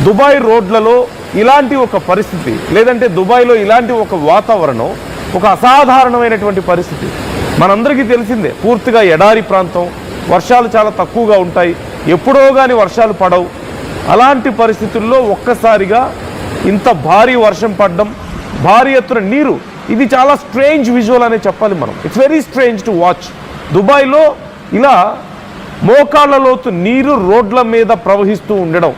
Dubai రోడ్లలో ఇలాంటి ఒక పరిస్థితి, లేదంటే దుబాయ్లో ఇలాంటి ఒక వాతావరణం, ఒక అసాధారణమైనటువంటి పరిస్థితి మనందరికీ తెలిసిందే. పూర్తిగా ఎడారి ప్రాంతం, వర్షాలు చాలా తక్కువగా ఉంటాయి, ఎప్పుడో కానీ వర్షాలు పడవు. అలాంటి పరిస్థితుల్లో ఒక్కసారిగా ఇంత భారీ వర్షం పడడం, భారీ ఎత్తున నీరు, ఇది చాలా స్ట్రేంజ్ విజువల్ అనే చెప్పాలి మనం. It's very strange to watch. దుబాయ్లో ఇలా మోకాళ్ళ లోతు నీరు రోడ్ల మీద ప్రవహిస్తూ ఉండడం,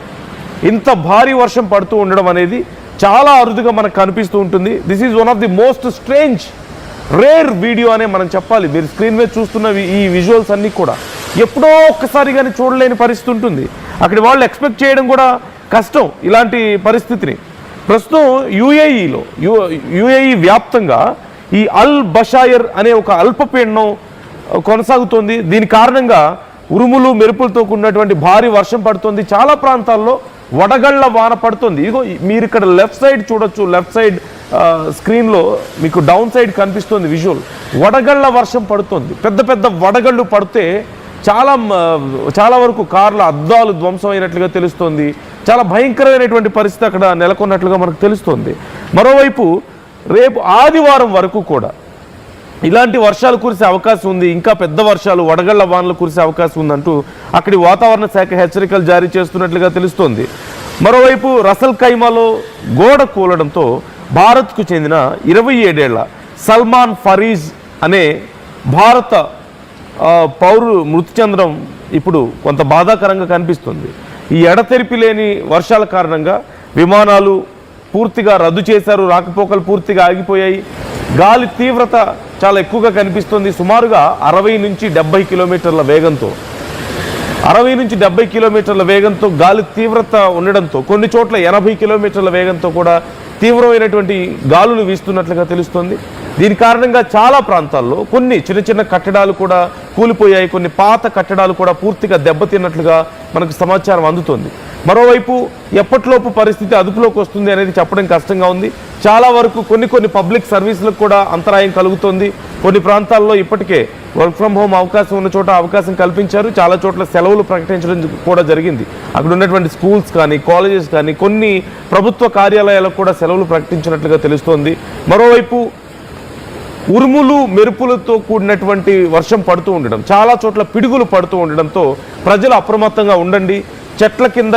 ఇంత భారీ వర్షం పడుతూ ఉండడం అనేది చాలా అరుదుగా మనకు కనిపిస్తూ ఉంటుంది. This is one of the most strange rare video అనే మనం చెప్పాలి. మీరు స్క్రీన్ మీద చూస్తున్న ఈ విజువల్స్ అన్నీ కూడా ఎప్పుడో ఒక్కసారి కానీ చూడలేని పరిస్థితి ఉంటుంది. అక్కడి వాళ్ళు ఎక్స్పెక్ట్ చేయడం కూడా కష్టం ఇలాంటి పరిస్థితిని. ప్రస్తుతం యుఏఈ వ్యాప్తంగా ఈ అల్ బషాయర్ అనే ఒక అల్పపీడనం కొనసాగుతోంది. దీని కారణంగా ఉరుములు మెరుపులతో కూడినటువంటి భారీ వర్షం పడుతుంది. చాలా ప్రాంతాల్లో వడగళ్ల వాన పడుతుంది. ఇదిగో మీరు ఇక్కడ లెఫ్ట్ సైడ్ చూడొచ్చు, లెఫ్ట్ సైడ్ స్క్రీన్లో మీకు డౌన్ సైడ్ కనిపిస్తుంది విజువల్. వడగళ్ల వర్షం పడుతుంది, పెద్ద పెద్ద వడగళ్ళు పడితే చాలా వరకు కార్ల అద్దాలు ధ్వంసమైనట్లుగా తెలుస్తోంది. చాలా భయంకరమైనటువంటి పరిస్థితి అక్కడ నెలకొన్నట్లుగా మనకు తెలుస్తోంది. మరోవైపు రేపు ఆదివారం వరకు కూడా ఇలాంటి వర్షాలు కురిసే అవకాశం ఉంది, ఇంకా పెద్ద వర్షాలు, వడగళ్ల వానలు కురిసే అవకాశం ఉందంటూ అక్కడి వాతావరణ శాఖ హెచ్చరికలు జారీ చేస్తున్నట్లుగా తెలుస్తోంది. మరోవైపు రసల్ ఖైమాలో గోడ కూలడంతో భారత్కు చెందిన 27 ఏళ్ల సల్మాన్ ఫరీజ్ అనే భారత పౌరులు మృతి చెందడం ఇప్పుడు కొంత బాధాకరంగా కనిపిస్తుంది. ఈ ఎడతెరిపి లేని వర్షాల కారణంగా విమానాలు పూర్తిగా రద్దు చేశారు, రాకపోకలు పూర్తిగా ఆగిపోయాయి. గాలి తీవ్రత చాలా ఎక్కువగా కనిపిస్తుంది. సుమారుగా 60 నుంచి 70 కిలోమీటర్ల వేగంతో 60 నుంచి 70 కిలోమీటర్ల వేగంతో గాలి తీవ్రత ఉండడంతో కొన్ని చోట్ల 80 కిలోమీటర్ల వేగంతో కూడా తీవ్రమైనటువంటి గాలులు వీస్తున్నట్లుగా తెలుస్తుంది. దీని కారణంగా చాలా ప్రాంతాల్లో కొన్ని చిన్న చిన్న కట్టడాలు కూడా కూలిపోయాయి, కొన్ని పాత కట్టడాలు కూడా పూర్తిగా దెబ్బతిన్నట్లుగా మనకు సమాచారం అందుతోంది. మరోవైపు ఎప్పటిలోపు పరిస్థితి అదుపులోకి వస్తుంది అనేది చెప్పడం కష్టంగా ఉంది. చాలా వరకు కొన్ని పబ్లిక్ సర్వీసులకు కూడా అంతరాయం కలుగుతుంది. కొన్ని ప్రాంతాల్లో ఇప్పటికే వర్క్ ఫ్రమ్ హోమ్ అవకాశం ఉన్న చోట అవకాశం కల్పించారు, చాలా చోట్ల సెలవులు ప్రకటించడం కూడా జరిగింది. అక్కడ ఉన్నటువంటి స్కూల్స్ కానీ, కాలేజెస్ కానీ, కొన్ని ప్రభుత్వ కార్యాలయాలకు కూడా సెలవులు ప్రకటించినట్లుగా తెలుస్తోంది. మరోవైపు ఉరుములు మెరుపులతో కూడినటువంటి వర్షం పడుతూ ఉండడం, చాలా చోట్ల పిడుగులు పడుతూ ఉండడంతో ప్రజలు అప్రమత్తంగా ఉండండి. చెట్ల కింద